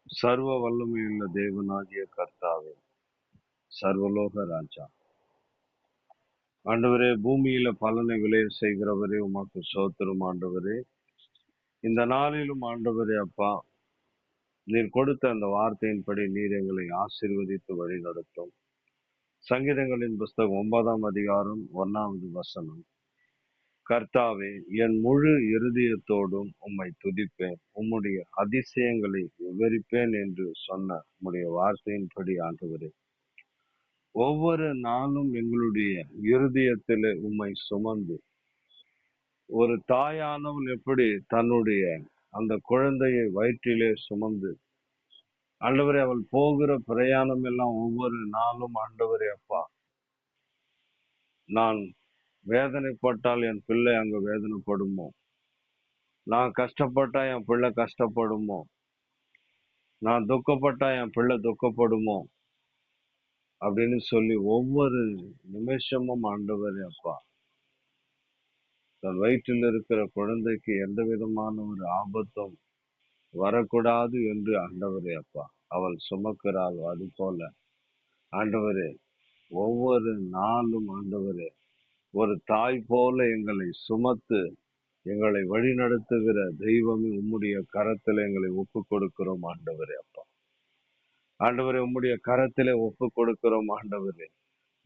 சர்வ வல்லமையுள்ள தேவனாகிய கர்த்தாவே, சர்வலோக ராஜா, ஆண்டவரே, பூமியில பலனை விளைய செய்கிறவரே, உமக்கு சோத்திரம் ஆண்டவரே. இந்த நாளிலும் ஆண்டவரே அப்பா, நீர் கொடுத்த அந்த வார்த்தையின்படி நீர் எங்களை ஆசீர்வதித்து வழி நடத்தும். சங்கீதங்களின் புஸ்தகம் 9ஆம் அதிகாரம் 1வது வசனம். கர்த்தாவே, என் முழு இருதயத்தோடும் உம்மை துதிப்பேன், உம்முடைய அதிசயங்களை விவரிப்பேன் என்று சொன்ன உம்முடைய வார்த்தையின்படி ஆண்டவரே, ஒவ்வொரு நாளும் எங்களுடைய இருதயத்திலே உம்மை சுமந்து, ஒரு தாயானவள் எப்படி தன்னுடைய அந்த குழந்தையை வயிற்றிலே சுமந்து, ஆண்டவரே, அவள் போகிற பிரயாணம் எல்லாம் ஒவ்வொரு நாளும் ஆண்டவரே அப்பா, நான் வேதனைப்பட்டால் என் பிள்ளை அங்க வேதனைப்படுமோ, நான் கஷ்டப்பட்டா என் பிள்ளை கஷ்டப்படுமோ, நான் துக்கப்பட்டா என் பிள்ளை துக்கப்படுமோ அப்படின்னு சொல்லி ஒவ்வொரு நிமிஷமும் ஆண்டவரே அப்பா, தன் வயிற்றில் இருக்கிற குழந்தைக்கு எந்த விதமான ஒரு ஆபத்தும் வரக்கூடாது என்று ஆண்டவரே அப்பா அவள் சுமக்கிறாள். அது போல ஆண்டவரே, ஒவ்வொரு நாளும் ஆண்டவரே, ஒரு தாய் போல எங்களை சுமத்து எங்களை வழி நடத்துகிற தெய்வமே, உம்முடைய கரத்துல எங்களை ஒப்பு கொடுக்கிறோம் ஆண்டவரே அப்பா. ஆண்டவரே, உம்முடைய கரத்திலே ஒப்பு கொடுக்கிறோம் ஆண்டவரே.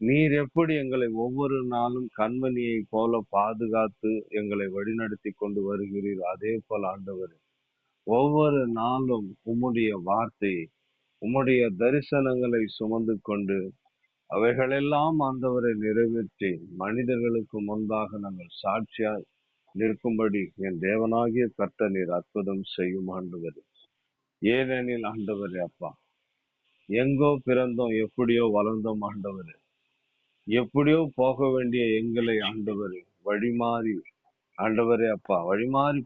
நீர் எப்படி எங்களை ஒவ்வொரு நாளும் கண்மணியை போல பாதுகாத்து எங்களை வழிநடத்தி கொண்டு வருகிறீர், அதே போல ஆண்டவரே, ஒவ்வொரு நாளும் உம்முடைய வார்த்தை, உம்முடைய தரிசனங்களை சுமந்து கொண்டு அவைகளெல்லாம் ஆண்டவரை நிறைவேற்றி மனிதர்களுக்கு முன்பாக நாங்கள் சாட்சியாய் நிற்கும்படி என் தேவனாகிய கர்த்தர் நீர் அற்புதம் செய்யும் ஆண்டவரே. ஏனெனில் ஆண்டவரே அப்பா, எங்கோ பிறந்தோம், எப்படியோ வளர்ந்தோம் ஆண்டவரே, எப்படியோ போக வேண்டிய எங்களை ஆண்டவரே வழிமாறி, ஆண்டவரே அப்பா, வழிமாறி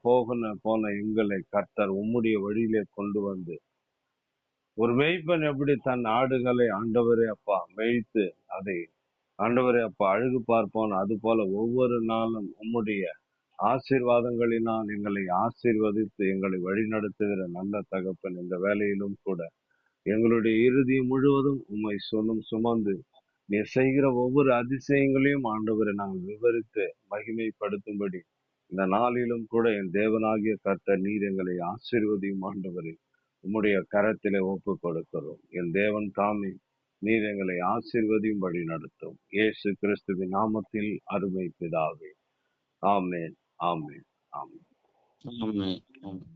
போன எங்களை கர்த்தர் உம்முடைய வழியிலே கொண்டு வந்து, ஒரு மேய்ப்பன் எப்படி தன் ஆடுகளை ஆண்டவரே அப்பா மேய்த்து அதை ஆண்டவரே அப்பா அழகு பார்ப்போம், அது போல ஒவ்வொரு நாளும் உம்முடைய ஆசீர்வாதங்களினால் எங்களை ஆசீர்வதித்து எங்களை வழிநடத்துகிற நல்ல தகப்பன், இந்த வேலையிலும் கூட எங்களுடைய இறுதி முழுவதும் உம்மை சுமந்து நீ செய்கிற ஒவ்வொரு அதிசயங்களையும் ஆண்டவரை நாங்கள் விவரித்து மகிமைப்படுத்தும்படி இந்த நாளிலும் கூட என் தேவனாகிய கர்த்தர் நீர் எங்களை ஆசீர்வதியும் ஆண்டவரை உம்முடைய கரத்திலே ஒப்பு கொடுக்கிறோம். என் தேவன் தாமே நீர் எங்களை ஆசீர்வதியும் வழி நடத்தும். இயேசு கிறிஸ்துவின் நாமத்தில் அருமை பிதாவே, ஆமென், ஆமென், ஆமென். ஆமென். ஆமென்.